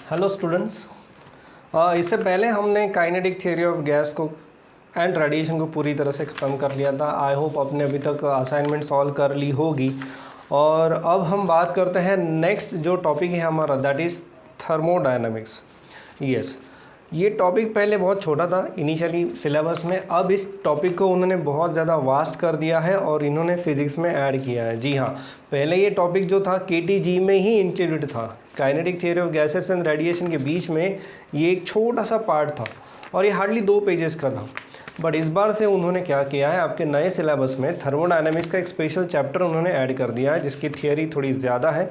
Hello students. इससे पहले हमने काइनेटिक थ्योरी ऑफ गैस को एंड रेडिएशन को पूरी तरह से ख़त्म कर लिया था। आई होप आपने अभी तक असाइनमेंट सॉल्व कर ली होगी। और अब हम बात करते हैं नेक्स्ट जो टॉपिक है हमारा, दैट इज़ थर्मोडायनामिक्स। यस, ये टॉपिक पहले बहुत छोटा था इनिशियली सिलेबस में, अब इस टॉपिक को उन्होंने बहुत ज़्यादा वास्ट कर दिया है और इन्होंने फिज़िक्स में ऐड किया है। जी हाँ, पहले ये टॉपिक जो था KTG में ही इंक्लूडेड था। Kinetic theory of gases and radiation के बीच में ये एक छोटा सा पार्ट था और ये हार्डली 2 पेजेस का था। बट इस बार से उन्होंने क्या किया है, आपके नए सिलेबस में थर्मोडायनामिक्स का एक स्पेशल चैप्टर उन्होंने ऐड कर दिया है, जिसकी थियोरी थोड़ी ज़्यादा है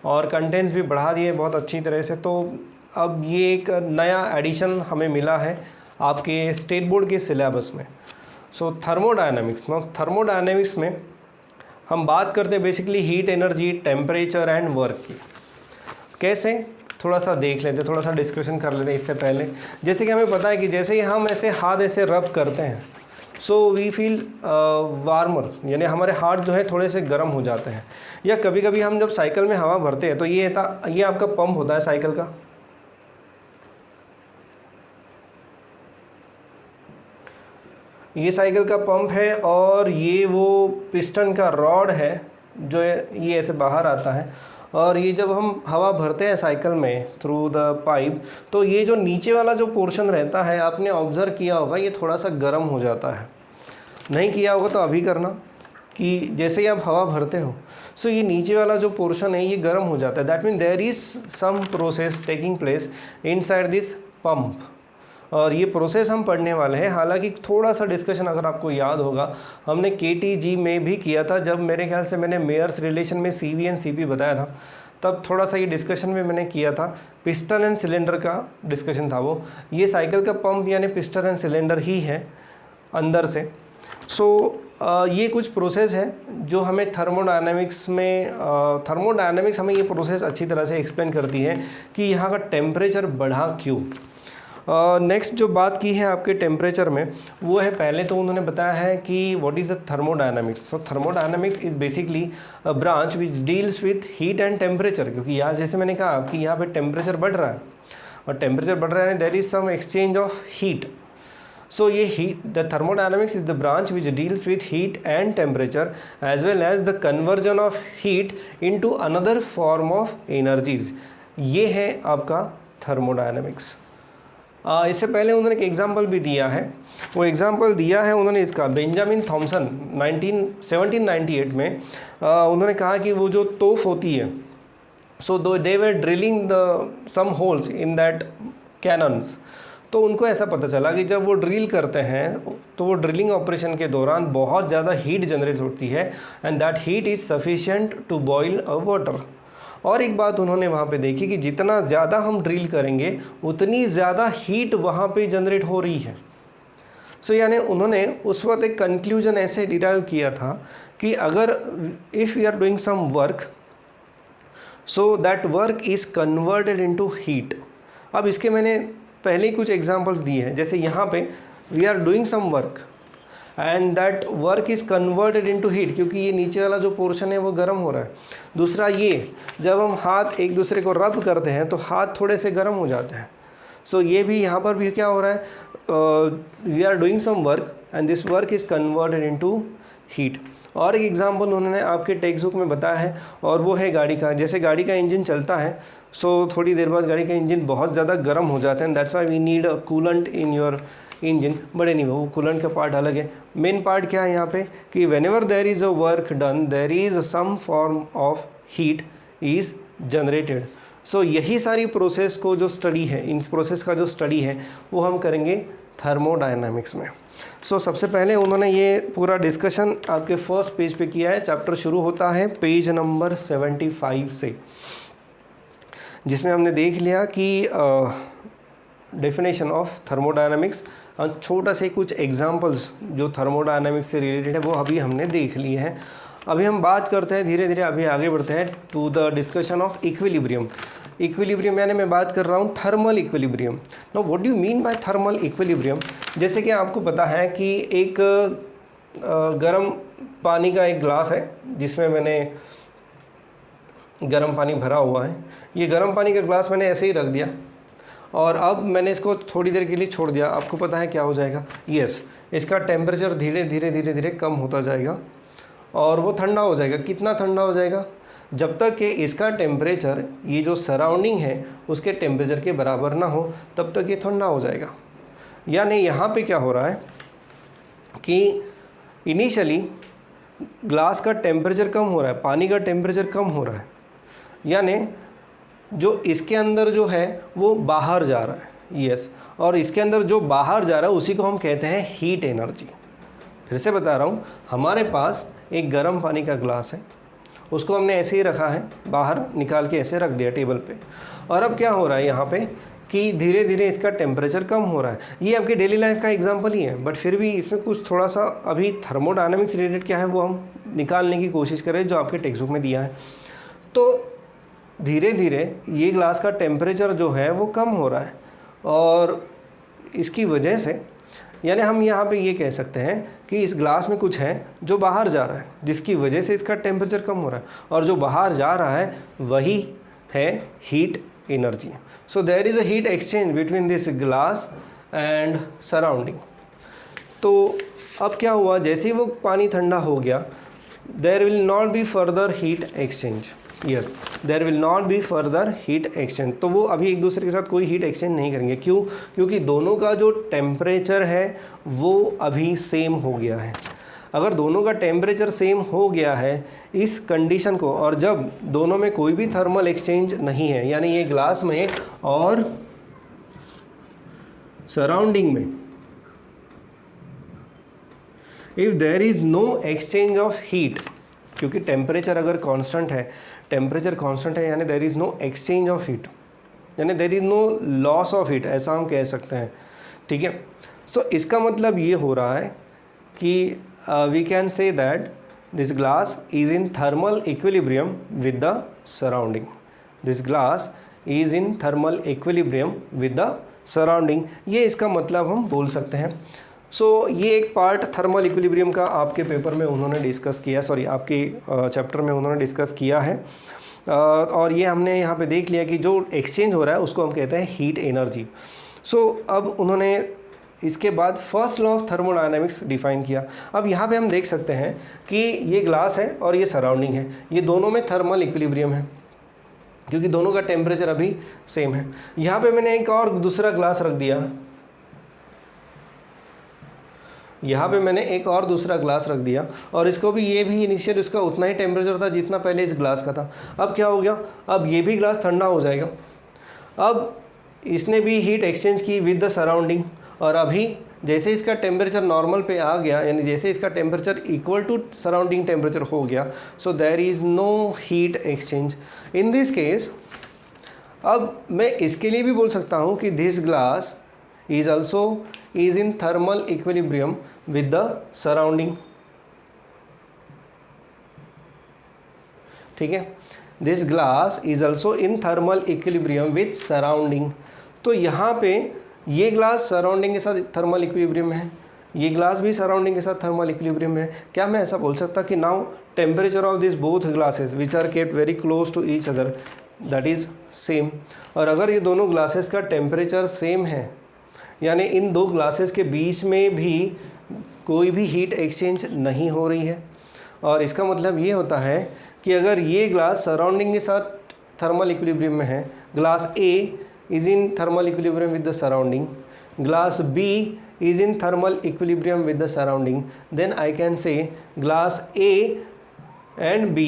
और कंटेंट्स भी बढ़ा दिए बहुत अच्छी तरह से। तो अब ये एक नया एडिशन हमें मिला है आपके स्टेट बोर्ड के सिलेबस में। सो थर्मोडायनामिक्स में हम बात करते हैं basically heat energy, temperature and work की। कैसे, थोड़ा सा देख लेते हैं, थोड़ा सा डिस्कशन कर लेते हैं इससे पहले। जैसे कि हमें पता है कि जैसे ही हम ऐसे हाथ ऐसे रब करते हैं सो वी फील वार्मर, यानी हमारे हाथ जो है थोड़े से गर्म हो जाते हैं। या कभी कभी हम जब साइकिल में हवा भरते हैं तो ये आपका पंप होता है साइकिल का। ये साइकिल का पंप है और ये वो पिस्टन का रॉड है जो ये ऐसे बाहर आता है। और ये जब हम हवा भरते हैं साइकिल में थ्रू द पाइप, तो ये जो नीचे वाला जो पोर्शन रहता है, आपने ऑब्ज़र्व किया होगा ये थोड़ा सा गर्म हो जाता है। नहीं किया होगा तो अभी करना कि जैसे ही आप हवा भरते हो सो ये नीचे वाला जो पोर्शन है ये गर्म हो जाता है। That mean there is some process taking place inside this pump. और ये प्रोसेस हम पढ़ने वाले हैं। हालांकि थोड़ा सा डिस्कशन अगर आपको याद होगा हमने KTG में भी किया था, जब मेरे ख्याल से मैंने मेयर्स रिलेशन में CV एंड CP बताया था, तब थोड़ा सा ये डिस्कशन में मैंने किया था। पिस्टन एंड सिलेंडर का डिस्कशन था वो। ये साइकिल का पंप यानी पिस्टन एंड सिलेंडर ही है अंदर से। सो ये कुछ प्रोसेस है जो हमें थर्मोडायनामिक्स हमें ये प्रोसेस अच्छी तरह से एक्सप्लेन करती है कि यहाँ का टेम्परेचर बढ़ा क्यों। नेक्स्ट जो बात की है आपके टेम्परेचर में, वो है पहले तो उन्होंने बताया है कि what is the thermodynamics. So thermodynamics is basically a branch which deals with heat and temperature. क्योंकि यहाँ जैसे मैंने कहा कि यहाँ पे टेम्परेचर बढ़ रहा है और टेम्परेचर बढ़ रहा है, there is some exchange of heat. So ये heat, the thermodynamics is the branch which deals with heat and temperature as well as the conversion of heat into another form of energies. ये है आपका thermodynamics. इससे पहले उन्होंने एक example भी दिया है। वो एग्जाम्पल दिया है उन्होंने इसका, बेंजामिन थॉमसन 1798 में उन्होंने कहा कि वो जो तोप होती है, so they were drilling the some holes in that cannons. तो उनको ऐसा पता चला कि जब वो ड्रिल करते हैं तो वो ड्रिलिंग ऑपरेशन के दौरान बहुत ज़्यादा हीट जनरेट होती है and that heat is sufficient to boil a water. और एक बात उन्होंने वहाँ पे देखी कि जितना ज़्यादा हम ड्रिल करेंगे उतनी ज़्यादा हीट वहाँ पे जनरेट हो रही है। सो यानी उन्होंने उस वक्त एक कंक्लूजन ऐसे डिराइव किया था कि अगर if you are doing some work so that work is converted into heat. अब इसके मैंने पहले ही कुछ एग्जांपल्स दिए हैं। जैसे यहाँ पे we are doing some work and that work is converted into heat, क्योंकि ये नीचे वाला जो पोर्शन है वो गर्म हो रहा है। दूसरा ये, जब हम हाथ एक दूसरे को रब करते हैं तो हाथ थोड़े से गर्म हो जाते हैं। सो ये भी यहाँ पर भी क्या हो रहा है, we are doing some work and this work is converted into heat. और एक एग्जांपल उन्होंने आपके टेक्स्ट बुक में बताया है और वो है गाड़ी का। जैसे गाड़ी का इंजन चलता है सो थोड़ी देर बाद गाड़ी का इंजन बहुत ज़्यादा गर्म हो जाता है, that's why we need a coolant in your engine. बड़े नहीं, वो कूलेंट का पार्ट अलग है। मेन पार्ट क्या है यहाँ पे कि whenever there is a work done there is some form of heat is generated. So यही सारी प्रोसेस को जो स्टडी है, इन प्रोसेस का जो स्टडी है वो हम करेंगे थर्मोडायनामिक्स में। सो सबसे पहले उन्होंने ये पूरा डिस्कशन आपके फर्स्ट पेज पे किया है। चैप्टर शुरू होता है पेज नंबर 75 से, जिसमें हमने देख लिया कि डेफिनेशन ऑफ थर्मोडायनामिक्स और छोटा से कुछ एग्जांपल्स जो थर्मोडायनामिक्स से रिलेटेड है वो अभी हमने देख लिए हैं। अभी हम बात करते हैं धीरे धीरे, अभी आगे बढ़ते हैं to the discussion of equilibrium. Equilibrium यानी मैं बात कर रहा हूँ thermal equilibrium. Now what do you mean by thermal equilibrium. जैसे कि आपको पता है कि एक गर्म पानी का एक ग्लास है जिसमें मैंने गर्म पानी भरा हुआ है। ये गर्म पानी का ग्लास मैंने ऐसे ही रख दिया और अब मैंने इसको थोड़ी देर के लिए छोड़ दिया। आपको पता है क्या हो जाएगा? यस, इसका टेम्परेचर धीरे धीरे धीरे धीरे कम होता जाएगा और वो ठंडा हो जाएगा। कितना ठंडा हो जाएगा? जब तक कि इसका टेम्परेचर, ये जो सराउंडिंग है उसके टेम्परेचर के बराबर ना हो तब तक ये ठंडा हो जाएगा। यानी यहाँ पे क्या हो रहा है कि इनिशियली ग्लास का टेम्परेचर कम हो रहा है, पानी का टेम्परेचर कम हो रहा है, यानी जो इसके अंदर जो है वो बाहर जा रहा है। यस, और इसके अंदर जो बाहर जा रहा है उसी को हम कहते हैं हीट एनर्जी। फिर से बता रहा हूँ, हमारे पास एक गर्म पानी का ग्लास है, उसको हमने ऐसे ही रखा है, बाहर निकाल के ऐसे रख दिया टेबल पे, और अब क्या हो रहा है यहाँ पे कि धीरे धीरे इसका टेम्परेचर कम हो रहा है। ये आपकी डेली लाइफ का एग्जांपल ही है, बट फिर भी इसमें कुछ थोड़ा सा अभी थर्मोडायनामिक्स रिलेटेड क्या है वो हम निकालने की कोशिश करें जो आपके टेक्स्ट बुक में दिया है। तो धीरे धीरे ये ग्लास का टेम्परेचर जो है वो कम हो रहा है और इसकी वजह से, यानी हम यहाँ पे ये कह सकते हैं कि इस ग्लास में कुछ है जो बाहर जा रहा है जिसकी वजह से इसका टेम्परेचर कम हो रहा है, और जो बाहर जा रहा है वही है heat energy. So there is a heat exchange between this glass and surrounding. तो अब क्या हुआ, जैसे ही वो पानी ठंडा हो गया, there will not be further heat exchange. Yes, there will not be further heat exchange. तो वो अभी एक दूसरे के साथ कोई हीट एक्सचेंज नहीं करेंगे। क्यों? क्योंकि दोनों का जो टेम्परेचर है वो अभी सेम हो गया है। अगर दोनों का टेम्परेचर सेम हो गया है इस कंडीशन को, और जब दोनों में कोई भी थर्मल एक्सचेंज नहीं है, यानी ये ग्लास में और सराउंडिंग में, if there is no exchange of heat, क्योंकि टेम्परेचर अगर कांस्टेंट है, टेम्परेचर कांस्टेंट है, यानी there is no exchange of heat, यानी there is no loss of heat, ऐसा हम कह सकते हैं। ठीक है, सो इसका मतलब ये हो रहा है कि we can say that this glass is in thermal equilibrium with the surrounding. This glass is in thermal equilibrium with the surrounding. ये इसका मतलब हम बोल सकते हैं। ये एक पार्ट थर्मल इक्विलिब्रियम का आपके पेपर में उन्होंने डिस्कस किया, सॉरी आपके चैप्टर में उन्होंने डिस्कस किया है, और ये हमने यहाँ पे देख लिया कि जो एक्सचेंज हो रहा है उसको हम कहते हैं हीट एनर्जी। अब उन्होंने इसके बाद first law of thermodynamics define किया। अब यहाँ पे हम देख सकते हैं कि ये ग्लास है और ये सराउंडिंग है, ये दोनों में थर्मल इक्विलिब्रियम है क्योंकि दोनों का टेम्परेचर अभी सेम है। यहाँ पे मैंने एक और दूसरा ग्लास रख दिया, यहाँ पे मैंने एक और दूसरा ग्लास रख दिया, और इसको भी, ये भी इनिशियल उसका उतना ही टेम्परेचर था जितना पहले इस ग्लास का था। अब क्या हो गया, अब ये भी ग्लास ठंडा हो जाएगा। अब इसने भी हीट एक्सचेंज की विद द सराउंडिंग, और अभी जैसे इसका टेम्परेचर नॉर्मल पे आ गया, यानी जैसे इसका temperature equal to surrounding temperature हो गया, so there is no heat exchange in this case. अब मैं इसके लिए भी बोल सकता हूँ कि this glass is also is in thermal equilibrium with the surrounding. ठीक है, this glass is also in thermal equilibrium with surrounding. तो यहाँ पे ये ग्लास सराउंडिंग के साथ थर्मल इक्विलिब्रियम में है, ये ग्लास भी सराउंडिंग के साथ थर्मल इक्विलिब्रियम में है। क्या मैं ऐसा बोल सकता कि now temperature of this both glasses which are kept very close to each other that is same. और अगर ये दोनों ग्लासेस का टेम्परेचर सेम है, यानी इन दो ग्लासेस के बीच में भी कोई भी हीट एक्सचेंज नहीं हो रही है, और इसका मतलब ये होता है कि अगर ये ग्लास सराउंडिंग के साथ थर्मल इक्विलिब्रियम में है, glass A is in thermal equilibrium with the surrounding, glass B is in thermal equilibrium with the surrounding, then I can say glass A and B,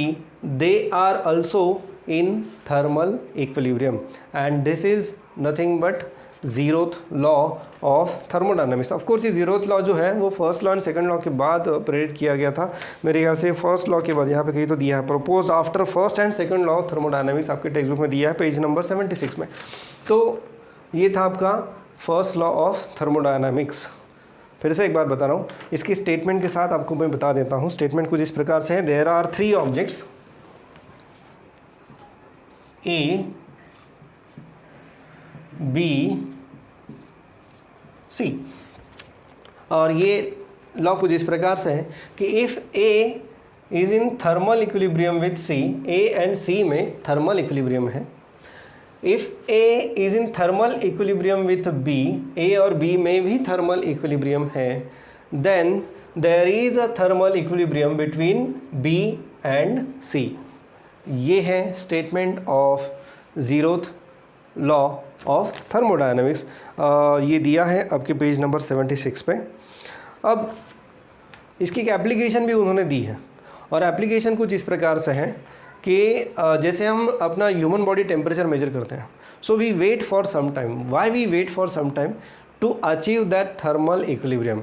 they are also in thermal equilibrium, and this is nothing but zeroth law of thermodynamics. of course ये zeroth law जो है वो first law and second law के बाद predict किया गया था, मेरे ख्याल से फर्स्ट लॉ के बाद। यहाँ पे कहीं तो दिया है proposed after first and second law of thermodynamics, आपके टेक्स्ट बुक में दिया है पेज नंबर 76 में। तो ये था आपका फर्स्ट लॉ ऑफ थर्मोडायनामिक्स। फिर से एक बार बता रहा हूँ, इसकी स्टेटमेंट के साथ आपको मैं बता देता हूँ। स्टेटमेंट कुछ इस प्रकार से है, there are 3 objects A B C, और ये लॉ कुछ इस प्रकार से है कि if A is in thermal equilibrium with C, A and C में थर्मल इक्विलिब्रियम है. If A is in thermal equilibrium with B, A और बी में भी थर्मल इक्विलिब्रियम है, then there is a thermal equilibrium between B and C. ये है statement of zeroth law of thermodynamics. ये दिया है आपके पेज नंबर 76 पे. अब इसकी एक एप्लीकेशन भी उन्होंने दी है, और एप्लीकेशन कुछ इस प्रकार से है कि जैसे हम अपना ह्यूमन बॉडी टेम्परेचर मेजर करते हैं, so we wait for some time. Why we wait for some time? To achieve that thermal equilibrium.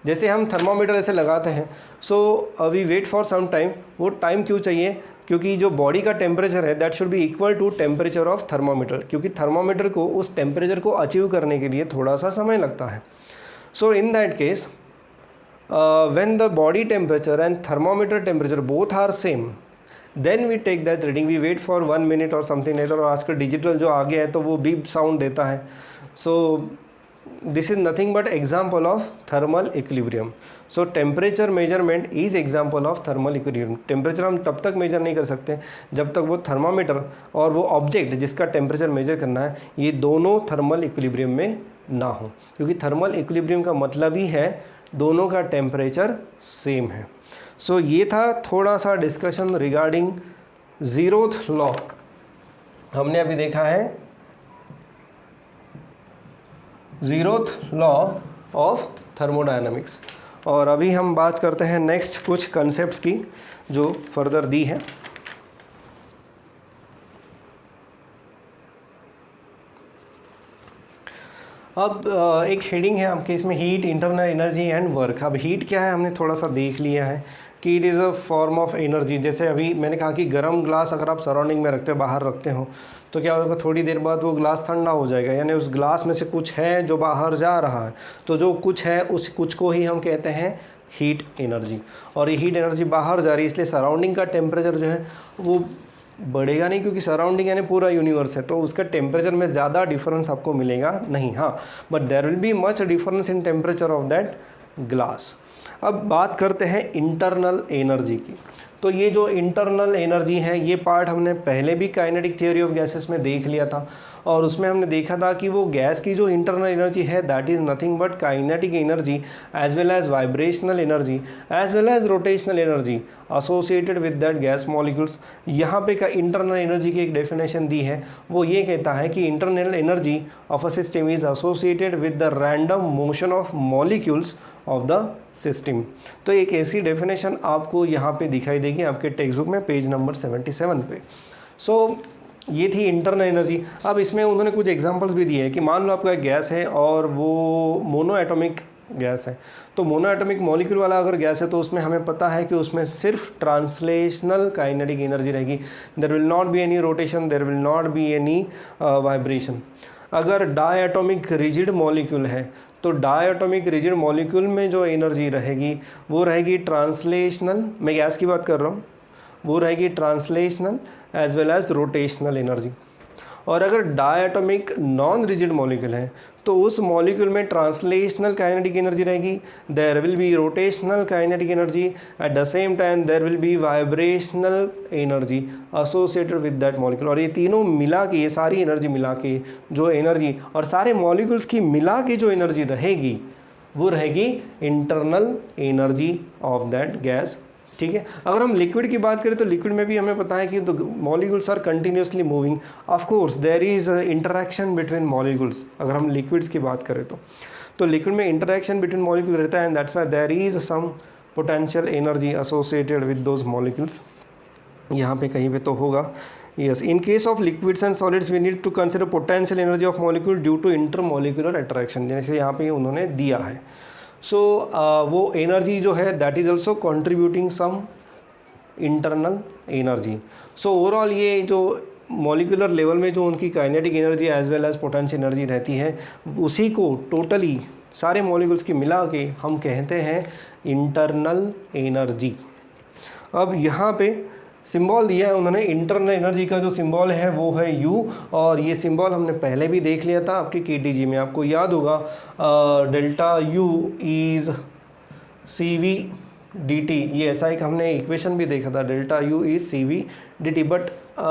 जैसे हम थर्मामीटर ऐसे लगाते हैं, so we wait for some time. वो टाइम क्यों चाहिए? क्योंकि जो बॉडी का टेम्परेचर है that should be equal to temperature of thermometer, क्योंकि थर्मामीटर को उस टेम्परेचर को अचीव करने के लिए थोड़ा सा समय लगता है. So in that case when the body temperature and thermometer temperature both are same, then we take that reading. We wait for 1 minute और something later. और आजकल डिजिटल जो आ गया है तो वो बीप साउंड देता है. So this is nothing but example of thermal equilibrium. So temperature measurement is example of thermal equilibrium. Temperature हम तब तक मेजर नहीं कर सकते जब तक वो थर्मामीटर और वो ऑब्जेक्ट जिसका टेम्परेचर मेजर करना है ये दोनों थर्मल इक्विलिब्रियम में ना हो, क्योंकि थर्मल इक्विलिब्रियम का मतलब ही है दोनों का टेम्परेचर सेम है. सो ये था थोड़ा सा डिस्कशन रिगार्डिंग जीरोथ लॉ. हमने अभी देखा है जीरोथ लॉ ऑफ थर्मोडायनामिक्स, और अभी हम बात करते हैं नेक्स्ट कुछ कंसेप्ट्स की जो फर्दर दी है. अब एक हेडिंग है आपके इसमें, heat, internal energy and work. अब हीट क्या है हमने थोड़ा सा देख लिया है कि it is a form of energy. जैसे अभी मैंने कहा कि गर्म ग्लास अगर आप सराउंडिंग में रखते हो, बाहर रखते हो, तो क्या होगा, थोड़ी देर बाद वो ग्लास ठंडा हो जाएगा, यानी उस ग्लास में से कुछ है जो बाहर जा रहा है. तो जो कुछ है उस कुछ को ही हम कहते हैं हीट एनर्जी. और ये हीट एनर्जी बाहर जा रही है, इसलिए सराउंडिंग का टेम्परेचर जो है वो बढ़ेगा नहीं, क्योंकि सराउंडिंग यानी पूरा यूनिवर्स है, तो उसका टेम्परेचर में ज़्यादा डिफरेंस आपको मिलेगा नहीं. हाँ, but there will be much difference in temperature of that glass. अब बात करते हैं इंटरनल एनर्जी की. तो ये जो इंटरनल एनर्जी है ये पार्ट हमने पहले भी काइनेटिक थ्योरी ऑफ गैसेस में देख लिया था, और उसमें हमने देखा था कि वो गैस की जो इंटरनल एनर्जी है that is nothing but kinetic energy as well as vibrational energy as well as rotational energy associated with that gas molecules. यहाँ पे का इंटरनल एनर्जी की एक डेफिनेशन दी है, वो ये कहता है कि internal energy of a system is associated with the random motion of molecules of the system. तो एक ऐसी डेफिनेशन आपको यहाँ पे दिखाई देगी आपके टेक्स्ट बुक में पेज नंबर 77 पे. सो ये थी इंटरनल एनर्जी. अब इसमें उन्होंने कुछ एग्जांपल्स भी दिए हैं कि मान लो आपका गैस है और वो मोनो एटॉमिक गैस है. तो मोनो एटॉमिक मॉलिक्यूल वाला अगर गैस है तो उसमें हमें पता है कि उसमें सिर्फ ट्रांसलेशनल काइनेटिक एनर्जी रहेगी. There will not be any rotation, there will not be any vibration. अगर डायटोमिक रिजिड मॉलिक्यूल है तो डायटोमिक रिजिड मॉलिक्यूल में जो एनर्जी रहेगी वो रहेगी ट्रांसलेशनल, मैं गैस की बात कर रहा हूँ, वो रहेगी translational as well as rotational energy. और अगर डायटोमिक नॉन रिजिड मॉलिक्यूल है तो उस मॉलिक्यूल में ट्रांसलेशनल काइनेटिक एनर्जी रहेगी, there will be rotational kinetic energy, at the same time there will be vibrational energy associated with that molecule. और ये तीनों मिला के, ये सारी एनर्जी मिला के जो एनर्जी और सारे मॉलिक्यूल्स की मिला के जो एनर्जी रहेगी वो रहेगी internal energy of that gas. ठीक है. अगर हम लिक्विड की बात करें तो लिक्विड में भी हमें पता है कि तो molecules are continuously moving. Of course there is interaction between molecules. अगर हम लिक्विड्स की बात करें तो लिक्विड में इंटरेक्शन बिटवीन मॉलिक्यूल रहता है, and that's why there is some potential energy associated with those molecules. यहाँ पे कहीं पे तो होगा. Yes, in case of liquids and solids we need to consider potential energy of molecule due to intermolecular attraction, जैसे यहाँ पे उन्होंने दिया है. सो वो एनर्जी जो है that is also contributing some internal energy. So overall ये जो मॉलिक्यूलर लेवल में जो उनकी kinetic energy as well as potential energy रहती है उसी को टोटली सारे मॉलिक्यूल्स की मिला के हम कहते हैं इंटरनल एनर्जी. अब यहाँ पे सिंबल दिया है उन्होंने. इंटरनल एनर्जी का जो सिंबल है वो है U, और ये सिंबल हमने पहले भी देख लिया था आपके KTG में. आपको याद होगा delta U is CV D T, ये ऐसा एक हमने इक्वेशन भी देखा था, delta U is C V D T, but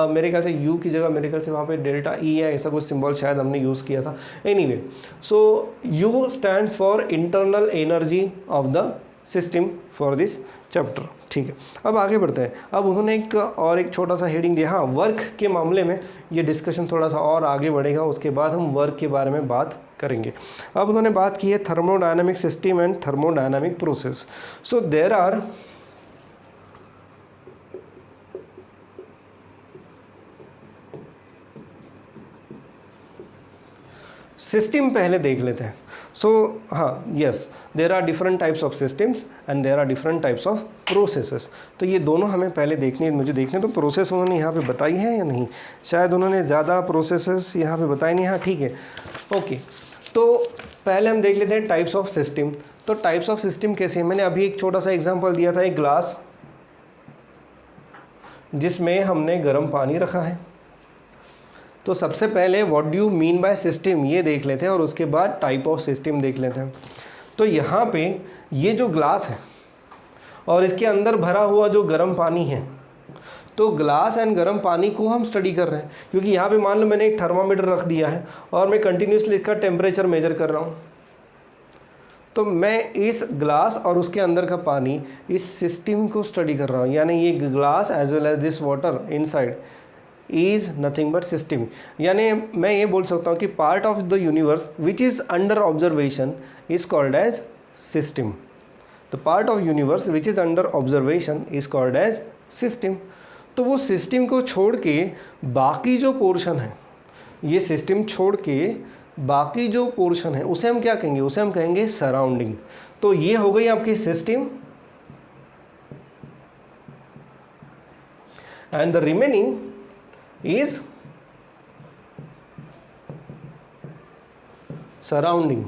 मेरे ख्याल से यू की जगह मेरे ख्याल से वहाँ पे डेल्टा ई है, ऐसा कुछ सिंबल शायद हमने यूज़ किया था। Anyway, so you stands for internal energy of the system for this chapter. ठीक है, अब आगे बढ़ते हैं। अब उन्होंने एक छोटा सा हेडिंग दिया। हाँ, वर्क के मामले में ये डिस्कशन थोड़ा सा और आगे बढ़ेगा, उसके बाद हम वर्क के बारे में बात करेंगे। अब उन्होंने बात की है thermodynamic system and thermodynamic process. So there are system पहले देख लेते हैं। सो हाँ, yes, there are different types of systems and there are different types of processes. तो ये दोनों हमें पहले मुझे देखने तो प्रोसेस उन्होंने यहाँ पे बताई है या नहीं, शायद उन्होंने ज़्यादा प्रोसेसेस यहाँ पे बताई नहीं। हाँ ठीक है, ओके। तो पहले हम देख लेते हैं टाइप्स ऑफ सिस्टम। तो टाइप्स ऑफ सिस्टम कैसे हैं, मैंने अभी एक छोटा सा एग्जाम्पल दिया था, एक ग्लास जिसमें हमने गर्म पानी रखा है। तो सबसे पहले what do you mean by system ये देख लेते हैं और उसके बाद टाइप ऑफ सिस्टम देख लेते हैं। तो यहाँ पे ये जो ग्लास है और इसके अंदर भरा हुआ जो गर्म पानी है, तो ग्लास एंड गर्म पानी को हम स्टडी कर रहे हैं, क्योंकि यहाँ पे मान लो मैंने एक थर्मामीटर रख दिया है और मैं कंटिन्यूसली इसका टेम्परेचर मेजर कर रहा हूँ। तो मैं इस ग्लास और उसके अंदर का पानी, इस सिस्टम को स्टडी कर रहा हूँ, यानी ये glass as well as this water inside is nothing but system. यानी मैं ये बोल सकता हूँ कि part of the universe which is under observation is called as system. The part of universe which is under observation is called as system. तो वो system को छोड़ के बाकी जो पोर्शन है, ये सिस्टम छोड़ के बाकी जो पोर्शन है उसे हम क्या कहेंगे, उसे हम कहेंगे सराउंडिंग। तो ये हो गई आपकी system and the remaining is surrounding.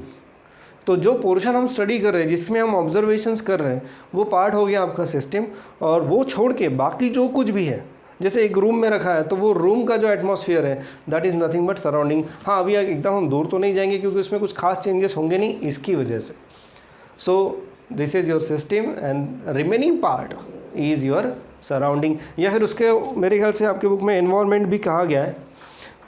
तो जो पोर्शन हम स्टडी कर रहे हैं, जिसमें हम ऑब्जर्वेशंस कर रहे हैं, वो पार्ट हो गया आपका सिस्टम। और वो छोड़ के बाकी जो कुछ भी है, जैसे एक रूम में रखा है तो वो रूम का जो एटमॉस्फेयर है that is nothing but surrounding. हाँ, अभी एकदम हम दूर तो नहीं जाएंगे क्योंकि उसमें कुछ खास चेंजेस होंगे नहीं इसकी वजह से। So this is your system and remaining part is your surrounding, या फिर उसके मेरे ख्याल से आपके बुक में एनवायरनमेंट भी कहा गया है।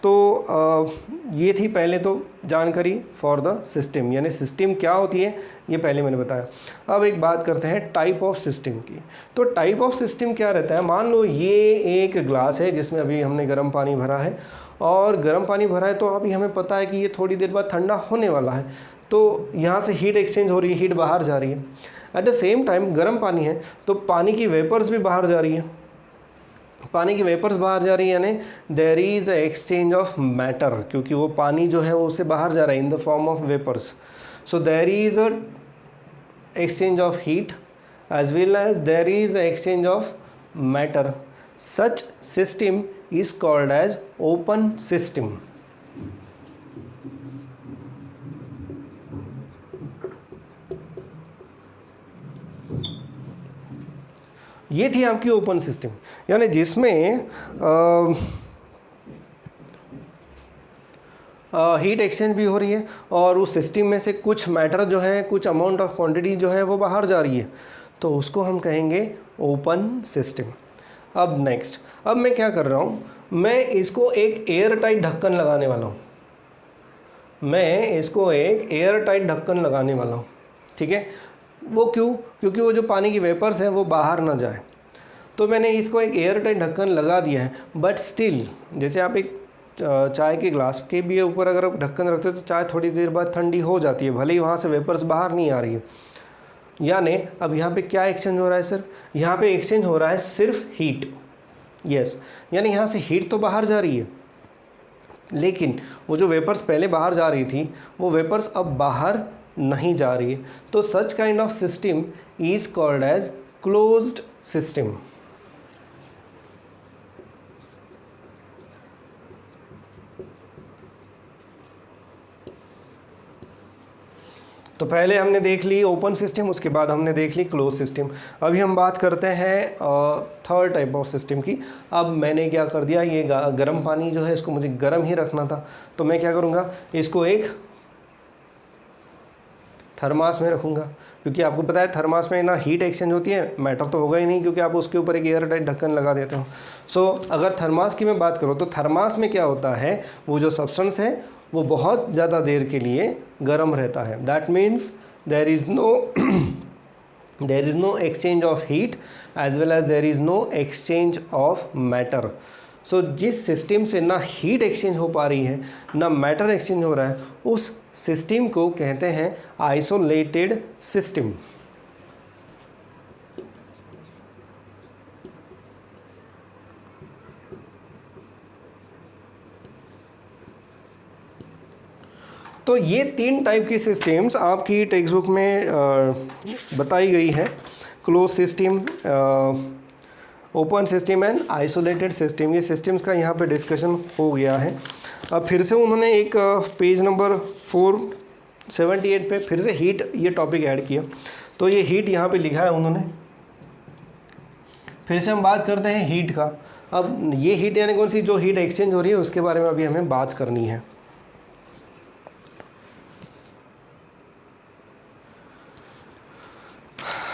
तो ये थी पहले तो जानकारी फॉर द सिस्टम, यानी सिस्टम क्या होती है ये पहले मैंने बताया। अब एक बात करते हैं टाइप ऑफ सिस्टम की। तो टाइप ऑफ सिस्टम क्या रहता है, मान लो ये एक ग्लास है जिसमें अभी हमने गर्म पानी भरा है, और गर्म पानी भरा है तो अभी हमें पता है कि ये थोड़ी देर बाद ठंडा होने वाला है। तो यहाँ से हीट एक्सचेंज हो रही है, हीट बाहर जा रही है। एट द सेम टाइम गर्म पानी है तो पानी की वेपर्स भी बाहर जा रही है। पानी की वेपर्स बाहर जा रही है, यानी there is exchange of matter, क्योंकि वो पानी जो है वो उससे बाहर जा रहा है in the form of vapours. So there is a exchange of heat as well as there is exchange of matter. Such system is called as open system. ये थी आपकी ओपन सिस्टम, यानी जिसमें हीट एक्सचेंज भी हो रही है और उस सिस्टम में से कुछ मैटर जो है, कुछ अमाउंट ऑफ क्वांटिटी जो है वो बाहर जा रही है, तो उसको हम कहेंगे ओपन सिस्टम। अब नेक्स्ट, अब मैं क्या कर रहा हूँ, मैं इसको एक एयर टाइट ढक्कन लगाने वाला हूँ। मैं इसको एक एयर टाइट ढक्कन लगाने वाला हूँ, ठीक है। वो क्यों? क्योंकि वो जो पानी की वेपर्स हैं वो बाहर ना जाए। तो मैंने इसको एक एयर टाइट ढक्कन लगा दिया है, बट स्टिल जैसे आप एक चाय के ग्लास के भी ऊपर अगर आप ढक्कन रखते हो तो चाय थोड़ी देर बाद ठंडी हो जाती है, भले ही वहाँ से वेपर्स बाहर नहीं आ रही है। यानी अब यहाँ पे क्या एक्सचेंज हो रहा है सर? यहाँ पे एक्सचेंज हो रहा है सिर्फ हीट। यस, यानी यहाँ से हीट तो बाहर जा रही है, लेकिन वो जो वेपर्स पहले बाहर जा रही थी वो वेपर्स अब बाहर नहीं जा रही है। तो such kind of system is called as closed system. तो पहले हमने देख ली ओपन सिस्टम, उसके बाद हमने देख ली क्लोज सिस्टम। अभी हम बात करते हैं थर्ड टाइप ऑफ सिस्टम की। अब मैंने क्या कर दिया, ये गर्म पानी जो है इसको मुझे गर्म ही रखना था, तो मैं क्या करूँगा, इसको एक थर्मास में रखूँगा, क्योंकि आपको पता है थर्मास में ना हीट एक्सचेंज होती है, मैटर तो होगा ही नहीं क्योंकि आप उसके ऊपर एक एयर टाइट ढक्कन लगा देते हो। सो अगर थर्मास की मैं बात करूँ तो थर्मास में क्या होता है, वो जो सब्सटेंस है वो बहुत ज़्यादा देर के लिए गर्म रहता है। That means there is no exchange of heat as well as there is no exchange of matter. सो जिस सिस्टम से ना हीट एक्सचेंज हो पा रही है ना मैटर एक्सचेंज हो रहा है, उस सिस्टम को कहते हैं आइसोलेटेड सिस्टम। तो ये 3 टाइप की सिस्टम्स आपकी टेक्स्ट बुक में बताई गई है। Close system, open system and isolated system. ये सिस्टम्स का यहाँ पे डिस्कशन हो गया है। अब फिर से उन्होंने एक पेज नंबर 478 पे फिर से हीट ये टॉपिक ऐड किया। तो ये हीट यहाँ पे लिखा है उन्होंने। फिर से हम बात करते हैं हीट का। अब ये हीट यानी कौन सी, जो हीट एक्सचेंज हो रही है उसके बारे में अभी हमें बात करनी है।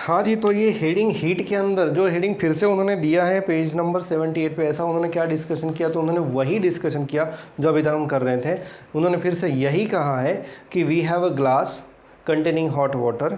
हाँ जी, तो ये हेडिंग हीट के अंदर जो हेडिंग फिर से उन्होंने दिया है पेज नंबर 78 पे, ऐसा उन्होंने क्या डिस्कशन किया, तो उन्होंने वही डिस्कशन किया जो अभी तक हम कर रहे थे। उन्होंने फिर से यही कहा है कि we have a glass containing hot water,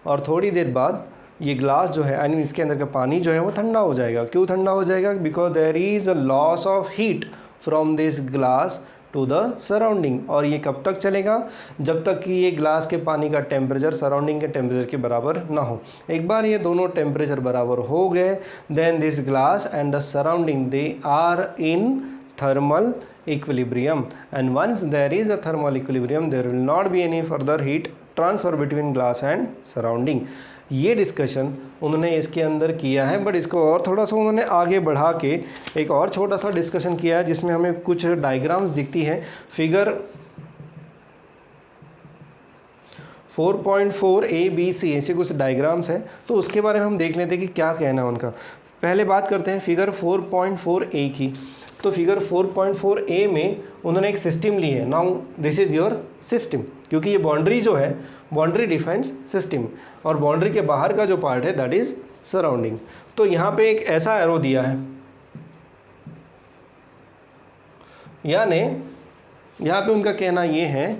और थोड़ी देर बाद ये ग्लास जो है यानी इसके अंदर का पानी जो है वो ठंडा हो जाएगा। क्यों ठंडा हो जाएगा? Because there is a loss of heat from this glass to the surrounding. और ये कब तक चलेगा? जब तक कि ये ग्लास के पानी का टेम्परेचर सराउंडिंग के टेम्परेचर के बराबर ना हो। एक बार ये दोनों टेम्परेचर बराबर हो गए, then this glass and the surrounding they are in thermal equilibrium, and once there is a thermal equilibrium there will not be any further heat transfer between glass and surrounding. ये discussion उन्होंने इसके अंदर किया है, but इसको और थोड़ा सा उन्होंने आगे बढ़ा के एक और छोटा सा डिस्कशन किया है जिसमें हमें कुछ डायग्राम्स दिखती हैं। फिगर 4.4 ABC ऐसे कुछ डायग्राम्स हैं, तो उसके बारे में हम देख लेते हैं कि क्या कहना है उनका। पहले बात करते हैं फिगर 4.4A की। तो फिगर 4.4A में उन्होंने एक सिस्टम ली है। Now this is your system, क्योंकि ये बाउंड्री जो है, बाउंड्री डिफाइंस सिस्टम, और बाउंड्री के बाहर का जो पार्ट है दैट इज सराउंडिंग। तो यहाँ पे एक ऐसा एरो दिया है, यानी यहाँ पे उनका कहना ये है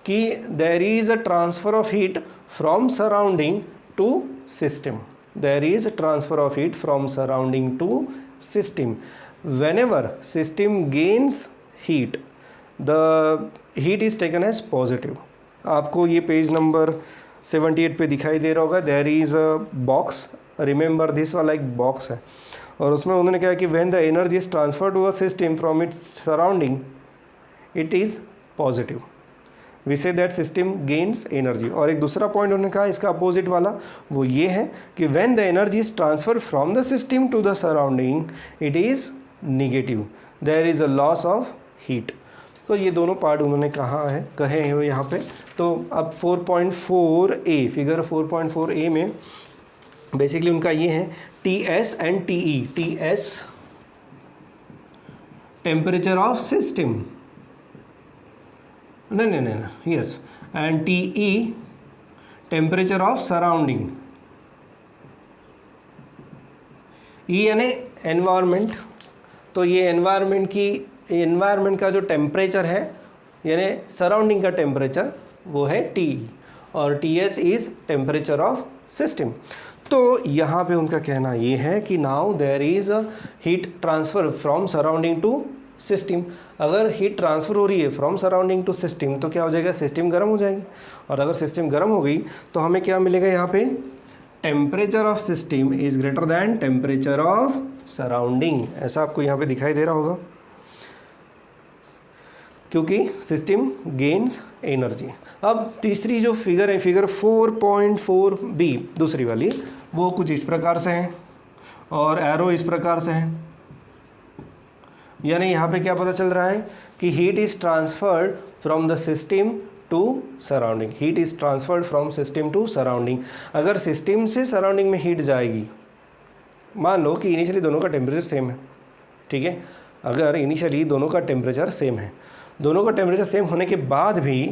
कि there is a transfer of heat from surrounding to system. There is transfer of heat from surrounding to system. whenever system gains heat, the heat is taken as positive। आपको ये पेज नंबर 78 पे दिखाई दे रहा होगा। There is a box, remember this वाला एक box है, और उसमें उन्होंने कहा कि when the energy is transfer to a system from its surrounding it is positive, we say that system gains energy. और एक दूसरा पॉइंट उन्होंने कहा इसका अपोजिट वाला, वो ये है कि when the energy is transfer from the system to the surrounding it is negative, there is a loss of heat. तो ये दोनों पार्ट उन्होंने कहे हैं यहाँ पे। तो अब 4.4A, फिगर 4.4A में बेसिकली उनका ये है TS and TE। TS temperature of system, नहीं, yes, and TE temperature of surrounding. E यानी एनवायरनमेंट, तो ये एनवायरनमेंट का जो टेम्परेचर है यानी सराउंडिंग का टेम्परेचर वो है T, और TS is temperature of system. तो यहाँ पे उनका कहना ये है कि now there is a heat transfer from surrounding to system. अगर हीट ट्रांसफ़र हो रही है फ्रॉम सराउंडिंग टू सिस्टम तो क्या हो जाएगा? सिस्टम गर्म हो जाएगी, और अगर सिस्टम गर्म हो गई तो हमें क्या मिलेगा यहाँ पे? Temperature of system is greater than temperature of surrounding. ऐसा आपको यहाँ पे दिखाई दे रहा होगा, क्योंकि सिस्टम गेन्स एनर्जी। अब तीसरी जो फिगर है, फिगर 4.4B दूसरी वाली, वो कुछ इस प्रकार से है और एरो इस प्रकार से है। यानी यहाँ पे क्या पता चल रहा है कि heat is transferred from the system to surrounding. Heat is transferred from system to surrounding. अगर सिस्टम से सराउंडिंग में हीट जाएगी, मान लो कि इनिशियली दोनों का टेम्परेचर सेम है, ठीक है, अगर इनिशियली दोनों का टेम्परेचर सेम है, दोनों का टेम्परेचर सेम होने के बाद भी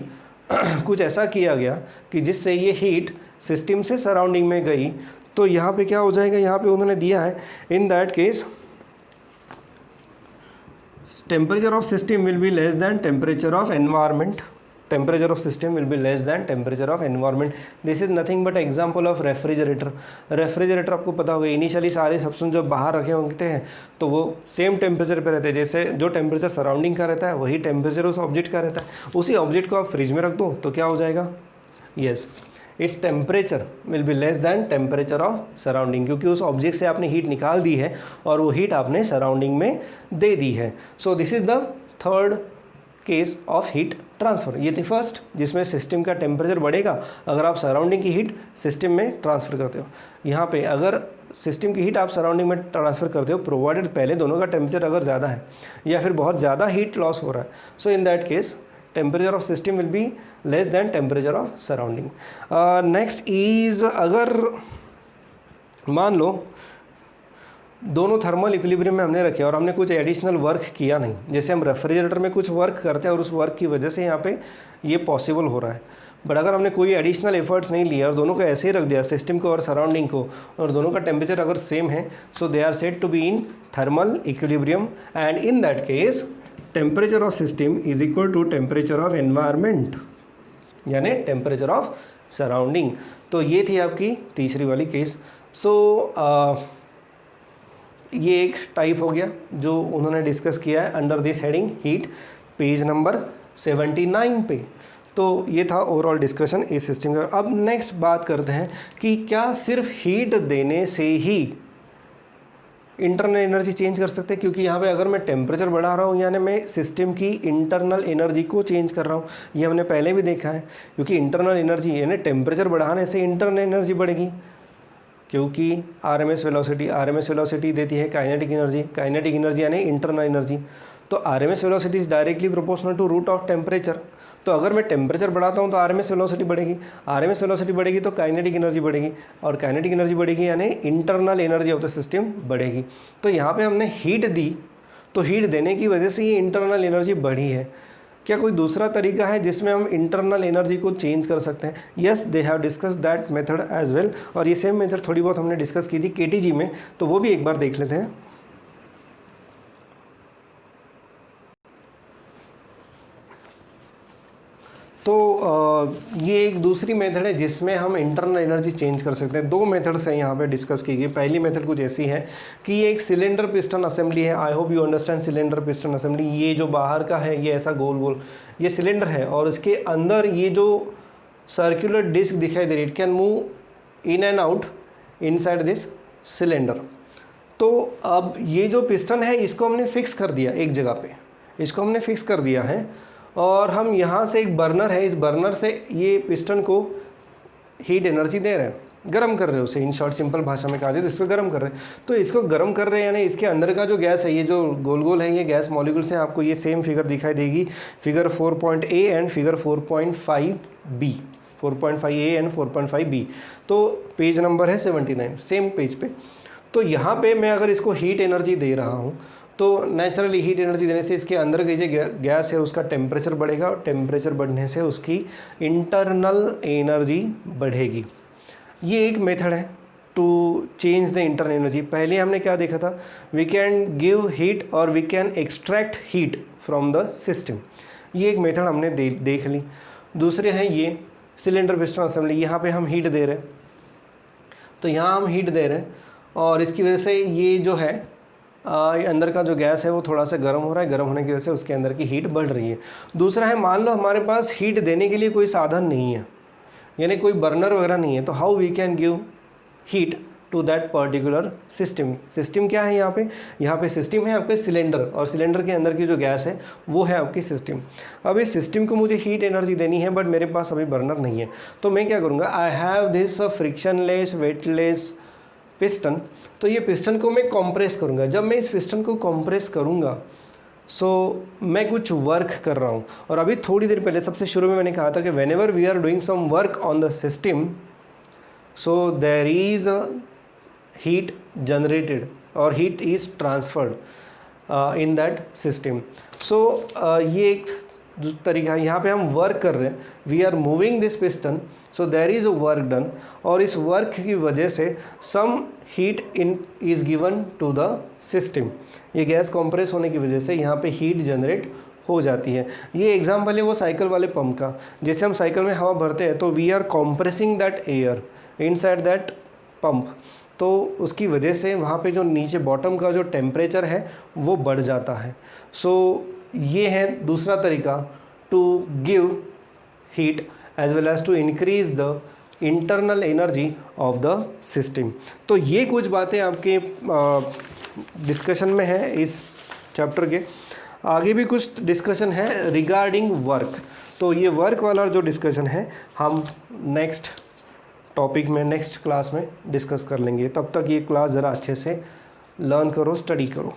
कुछ ऐसा किया गया कि जिससे ये हीट सिस्टम से सराउंडिंग में गई, तो यहाँ पे क्या हो जाएगा, यहाँ पे उन्होंने दिया है इन that case temperature of system will be less than temperature of environment. Temperature of system will be less than temperature of environment. This is nothing but example of refrigerator. Refrigerator आपको पता होगा इनिशियली सारे substance जो बाहर रखे होते हैं तो वो सेम टेम्परेचर पे रहते हैं, जैसे जो टेम्परेचर सराउंडिंग का रहता है वही टेम्परेचर उस ऑब्जेक्ट का रहता है। उसी ऑब्जेक्ट को आप फ्रिज में रख दो तो क्या हो जाएगा, yes its temperature will be less than temperature of surrounding, क्योंकि उस ऑब्जेक्ट से आपने हीट निकाल दी है और वो हीट आपने सराउंडिंग में दे दी है। So this is the third case of heat transfer. ये थी फर्स्ट जिसमें सिस्टम का टेम्परेचर बढ़ेगा अगर आप सराउंडिंग की हीट सिस्टम में ट्रांसफ़र करते हो। यहाँ पे अगर सिस्टम की हीट आप सराउंडिंग में ट्रांसफ़र करते हो प्रोवाइडेड पहले दोनों का टेम्परेचर अगर ज़्यादा है या फिर बहुत ज़्यादा हीट लॉस हो रहा है, so in that case temperature of system will be less than temperature of surrounding. Next is, अगर मान लो दोनों थर्मल इक्विलिब्रियम में हमने रखे और हमने कुछ एडिशनल वर्क किया नहीं, जैसे हम रेफ्रिजरेटर में कुछ वर्क करते हैं और उस वर्क की वजह से यहाँ पे ये पॉसिबल हो रहा है, बट अगर हमने कोई एडिशनल एफर्ट्स नहीं लिया और दोनों को ऐसे ही रख दिया सिस्टम को और सराउंडिंग को, और दोनों का टेम्परेचर अगर सेम है, so they are said to be in thermal equilibrium and in that case temperature of system is equal to temperature of environment यानी टेम्परेचर ऑफ सराउंडिंग। तो ये थी आपकी तीसरी वाली केस। सो ये एक टाइप हो गया जो उन्होंने डिस्कस किया है under this heading heat, page number 79 पे। तो ये था ओवरऑल डिस्कशन इस सिस्टम का। अब नेक्स्ट बात करते हैं कि क्या सिर्फ हीट देने से ही इंटरनल एनर्जी चेंज कर सकते हैं, क्योंकि यहाँ पे अगर मैं टेम्परेचर बढ़ा रहा हूँ यानी मैं सिस्टम की इंटरनल एनर्जी को चेंज कर रहा हूँ। ये हमने पहले भी देखा है, क्योंकि इंटरनल एनर्जी यानी टेम्परेचर बढ़ाने से इंटरनल एनर्जी बढ़ेगी, क्योंकि आरएमएस वेलोसिटी देती है काइनेटिक एनर्जी यानी इंटरनल एनर्जी। तो RMS velocity is directly proportional to root of temperature. तो अगर मैं टेम्परेचर बढ़ाता हूँ तो आरएमएस वेलोसिटी बढ़ेगी, तो काइनेटिक एनर्जी बढ़ेगी, और काइनेटिक एनर्जी बढ़ेगी यानी internal energy of the system बढ़ेगी। तो यहाँ पे हमने हीट दी, तो हीट देने की वजह से ये इंटरनल एनर्जी बढ़ी है। क्या कोई दूसरा तरीका है जिसमें हम इंटरनल एनर्जी को चेंज कर सकते हैं? Yes, they have discuss that method as well, और ये सेम मेथड थोड़ी बहुत हमने डिस्कस की थी केटीजी में, तो वो भी एक बार देख लेते हैं। तो ये एक दूसरी मेथड है जिसमें हम इंटरनल एनर्जी चेंज कर सकते हैं। दो मेथड्स हैं यहाँ पे डिस्कस की गई। पहली मेथड कुछ ऐसी है कि ये एक सिलेंडर पिस्टन असेंबली है। I hope you understand cylinder piston assembly. ये जो बाहर का है ये ऐसा गोल गोल ये सिलेंडर है, और इसके अंदर ये जो सर्कुलर डिस्क दिखाई दे रही है, it can move in and out inside this cylinder. तो अब ये जो पिस्टन है इसको हमने फिक्स कर दिया एक जगह पे, इसको हमने फिक्स कर दिया है, और हम यहाँ से एक बर्नर है, इस बर्नर से ये पिस्टन को हीट एनर्जी दे रहे हैं, गर्म कर रहे हैं उसे। इन शॉर्ट सिंपल भाषा में कहा जाए तो इसको गर्म कर रहे हैं। तो इसको गर्म कर रहे हैं यानी इसके अंदर का जो गैस है, ये जो गोल गोल है ये गैस मॉलिक्यूल्स हैं। आपको ये सेम फिगर दिखाई देगी, figure 4.A and figure 4.5B, 4.5A and 4.5B। तो पेज नंबर है 79, सेम पेज पे। तो यहाँ पे मैं अगर इसको हीट एनर्जी दे रहा हूँ तो नेचुरली हीट एनर्जी देने से इसके अंदर की जो गैस है उसका टेम्परेचर बढ़ेगा, और टेम्परेचर बढ़ने से उसकी इंटरनल एनर्जी बढ़ेगी। ये एक मेथड है to change the internal energy. पहले हमने क्या देखा था, वी कैन गिव हीट और we can extract heat from the system. ये एक मेथड हमने देख ली। दूसरे हैं ये सिलेंडर पिस्टन असेंबली। यहाँ पे हम हीट दे रहे हैं, तो यहाँ हम हीट दे रहे हैं और इसकी वजह से ये जो है अंदर का जो गैस है वो थोड़ा सा गर्म हो रहा है, गर्म होने की वजह से उसके अंदर की हीट बढ़ रही है। दूसरा है, मान लो हमारे पास हीट देने के लिए कोई साधन नहीं है, यानी कोई बर्नर वगैरह नहीं है, तो how we can give heat to that particular system. System क्या है यहाँ पे सिस्टम है आपके सिलेंडर, और सिलेंडर के अंदर की जो गैस है वो है आपकी सिस्टम। अब इस सिस्टम को मुझे हीट एनर्जी देनी है, बट मेरे पास अभी बर्नर नहीं है, तो मैं क्या करूँगा, I have this frictionless weightless piston. तो ये पिस्टन को मैं कंप्रेस करूँगा। जब मैं इस पिस्टन को कंप्रेस करूँगा मैं कुछ वर्क कर रहा हूँ। और अभी थोड़ी देर पहले सबसे शुरू में मैंने कहा था कि whenever we are doing some work on the system, so there is a heat generated और heat is transferred in that system. So ये एक जो तरीका है, यहाँ पे हम वर्क कर रहे हैं, we are moving this piston, so there is a work done, और इस वर्क की वजह से some heat in is given to the system. ये गैस कंप्रेस होने की वजह से यहाँ पे हीट जनरेट हो जाती है। ये एग्जाम्पल है वो साइकिल वाले पंप का। जैसे हम साइकिल में हवा भरते हैं तो we are compressing that air inside that pump, तो उसकी वजह से वहाँ पे जो नीचे बॉटम का जो टेम्परेचर है वो बढ़ जाता है। सो ये है दूसरा तरीका to give heat as well as to increase the internal energy of the system. तो ये कुछ बातें आपके डिस्कशन में है इस चैप्टर के। आगे भी कुछ डिस्कशन है रिगार्डिंग वर्क, तो ये वर्क वाला जो डिस्कशन है हम नेक्स्ट टॉपिक में, नेक्स्ट क्लास में डिस्कस कर लेंगे। तब तक ये क्लास ज़रा अच्छे से लर्न करो, स्टडी करो।